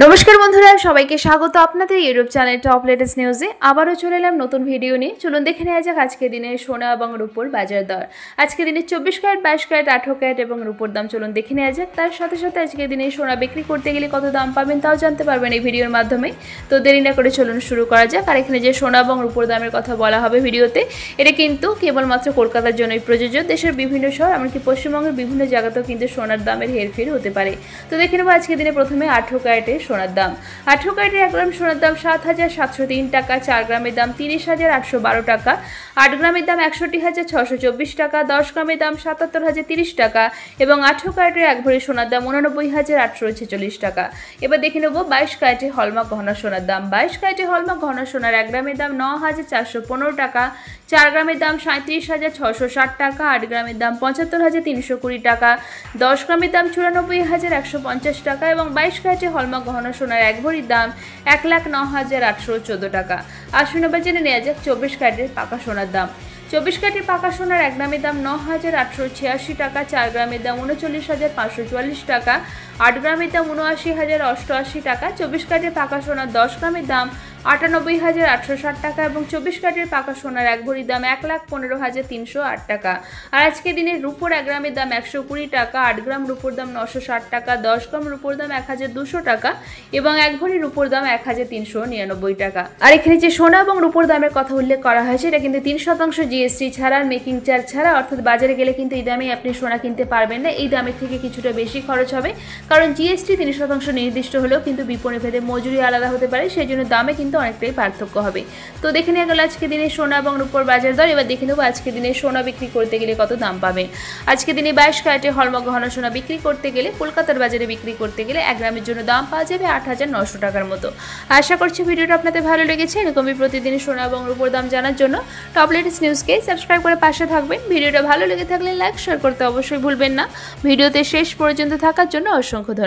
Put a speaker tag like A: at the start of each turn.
A: নমস্কার বন্ধুরা, সবাইকে স্বাগত আপনাদের ইউটিউব চ্যানেল টপ লেটেস্ট নিউজে। আবারও চলে এলাম নতুন ভিডিও নিয়ে। চলুন দেখে নেওয়া যাক আজকে দিনের সোনা এবং রূপোর বাজার দর। আজকে দিনে 24 ক্যারেট, 22 ক্যারেট, 18 ক্যারেট এবং রূপোর দাম চলুন দেখে নেওয়া যাক। তার সাথে সাথে আজকে দিনে সোনা বিক্রি করতে গেলে কত দাম পাবেন তাও জানতে পারবেন এই ভিডিওর মাধ্যমে। তো দেরি না করে চলুন শুরু করা যাক। আর এখানে যে সোনা এবং রূপোর দামের কথা বলা হবে ভিডিওতে, এটা কিন্তু কেবলমাত্র কলকাতার জন্যই প্রযোজ্য। দেশের বিভিন্ন শহর এমনকি পশ্চিমবঙ্গের বিভিন্ন জায়গাতেও কিন্তু সোনার দামের হেরফের হতে পারে। তো দেখে নেব আজকে দিনে প্রথমে 18 ক্যারেটের সোনার দাম। 18 ক্যারেটের 1 গ্রাম সোনার দাম 7,703 টাকা, 4 গ্রামের দাম 30,812 টাকা, 8 গ্রামের দাম 61,624 টাকা, 10 গ্রামের দাম 77,030 টাকা এবং 18 ক্যারেটের 1 ভরি সোনার দাম 89,846 টাকা। এবার দেখে নেব 22 ক্যারেটের হলমার্ক গহনা সোনার দাম। 22 ক্যারেটের হলমার্ক গহনা সোনার 1 গ্রামের দাম 9,415 টাকা, 4 গ্রামের দাম 37,660 টাকা, 8 গ্রামের দাম 75,320 টাকা, 10 গ্রামের দাম 94,150 টাকা এবং 22 ক্যারেটের হলমার্ক গহনা সোনার 1 ভরির দাম 1,09,814 টাকা। আসুন এবার জেনে নেওয়া যাক 24 ক্যারেটের পাকা সোনার দাম। 24 ক্যারেটের পাকা সোনার 1 গ্রামের দাম 9,886 টাকা, 4 গ্রামের দাম 39,544 টাকা, 8 গ্রামের দাম 79,088 টাকা, 24 ক্যারেটের পাকা সোনার 10 গ্রামের দাম 98,860 টাকা এবং 24 ক্যারেটের পাকা সোনার 1 ভরির দাম 1,15,308 টাকা। আর আজকে দিনের রূপোর 1 গ্রামের দাম 120 টাকা, 8 গ্রাম রূপোর দাম 960 টাকা, 10 গ্রাম রূপোর দাম 1,200 টাকা এবং 1 ভরি রূপোর দাম 1,399 টাকা। আর এখানে যে সোনা এবং রূপোর দামের কথা উল্লেখ করা হয়েছে এটা কিন্তু 3% জিএসটি ছাড়া, মেকিং চার্জ ছাড়া, অর্থাৎ বাজারে গেলে কিন্তু এই দামে আপনি সোনা কিনতে পারবেন না। এই দামের থেকে কিছুটা বেশি খরচ হবে, কারণ জিএসটি 3% নির্দিষ্ট হলেও কিন্তু বিপণী ভেদে মজুরি আলাদা হতে পারে, সেই জন্য দামে কিন্তু অনেকটাই পার্থক্য হবে। তো দেখে নেওয়া গেল আজকে দিনে সোনা এবং রূপোর বাজার দর। এবার দেখে নেবো আজকে দিনে সোনা বিক্রি করতে গেলে কত দাম পাবেন। আজকে দিনে 22 ক্যারেটের হলমার্ক গহনা সোনা বিক্রি করতে গেলে কলকাতার বাজারে বিক্রি করতে গেলে 1 গ্রামের জন্য দাম পাওয়া যাবে 8,900 টাকার মতো। আশা করছি ভিডিওটা আপনাদের ভালো লেগেছে। এরকমই প্রতিদিন সোনা এবং রূপোর দাম জানার জন্য টপ লেটেস্ট নিউজকে সাবস্ক্রাইব করে পাশে থাকবেন। ভিডিওটা ভালো লেগে থাকলে লাইক শেয়ার করতে অবশ্যই ভুলবেন না। ভিডিওতে শেষ পর্যন্ত থাকার জন্য অসংখ্য ধন্যবাদ।